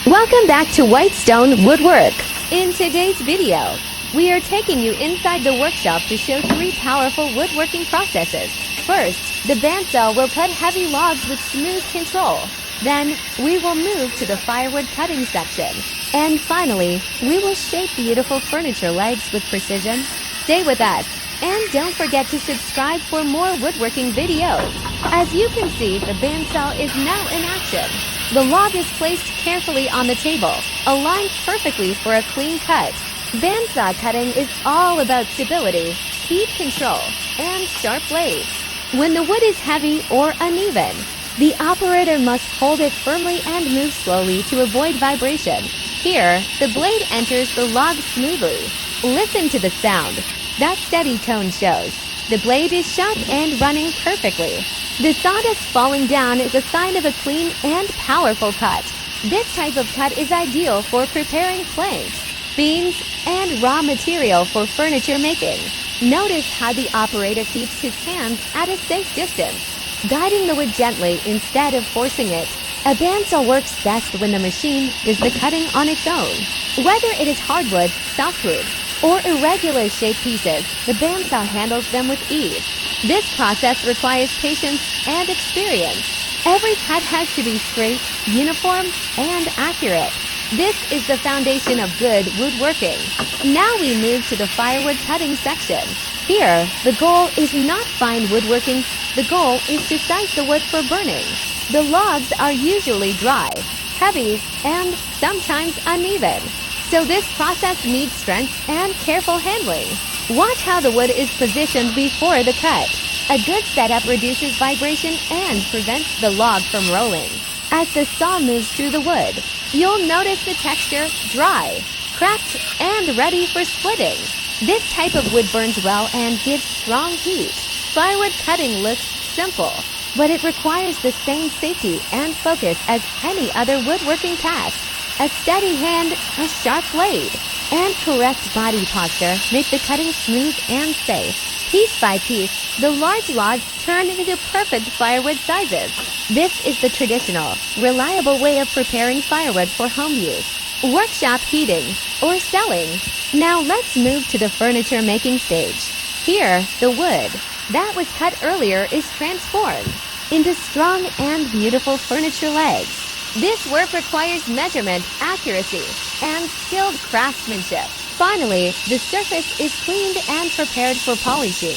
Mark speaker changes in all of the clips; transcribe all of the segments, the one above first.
Speaker 1: Welcome back to WhiteStone Woodwork. In today's video, we are taking you inside the workshop to show 3 powerful woodworking processes. First, the bandsaw will cut heavy logs with smooth control. Then, we will move to the firewood cutting section. And finally, we will shape beautiful furniture legs with precision. Stay with us, and don't forget to subscribe for more woodworking videos. As you can see, the bandsaw is now in action. The log is placed carefully on the table, aligned perfectly for a clean cut. Bandsaw cutting is all about stability, speed control, and sharp blades. When the wood is heavy or uneven, the operator must hold it firmly and move slowly to avoid vibration. Here, the blade enters the log smoothly. Listen to the sound. That steady tone shows the blade is sharp and running perfectly. The sawdust falling down is a sign of a clean and powerful cut. This type of cut is ideal for preparing planks, beams, and raw material for furniture making. Notice how the operator keeps his hands at a safe distance, guiding the wood gently instead of forcing it. A bandsaw works best when the machine does the cutting on its own. Whether it is hardwood, softwood, or irregular shaped pieces, the bandsaw handles them with ease. This process requires patience and experience. Every cut has to be straight, uniform, and accurate. This is the foundation of good woodworking. Now we move to the firewood cutting section. Here, the goal is not fine woodworking. The goal is to size the wood for burning. The logs are usually dry, heavy, and sometimes uneven. So this process needs strength and careful handling. Watch how the wood is positioned before the cut. A good setup reduces vibration and prevents the log from rolling. As the saw moves through the wood, you'll notice the texture dry, cracked, and ready for splitting. This type of wood burns well and gives strong heat. Firewood cutting looks simple, but it requires the same safety and focus as any other woodworking task. A steady hand, a sharp blade, and correct body posture make the cutting smooth and safe. Piece by piece, the large logs turn into perfect firewood sizes. This is the traditional, reliable way of preparing firewood for home use, workshop heating, or selling. Now let's move to the furniture making stage. Here, the wood that was cut earlier is transformed into strong and beautiful furniture legs. This work requires measurement, accuracy, and skilled craftsmanship. Finally, the surface is cleaned and prepared for polishing.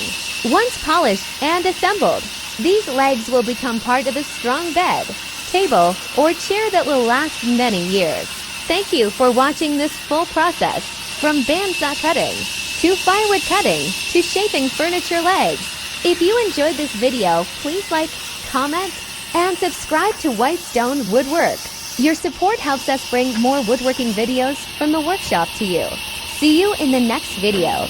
Speaker 1: Once polished and assembled, these legs will become part of a strong bed, table, or chair that will last many years. Thank you for watching this full process, from bandsaw cutting, to firewood cutting, to shaping furniture legs. If you enjoyed this video, please like, comment, and subscribe to WhiteStone Woodwork. Your support helps us bring more woodworking videos from the workshop to you. See you in the next video.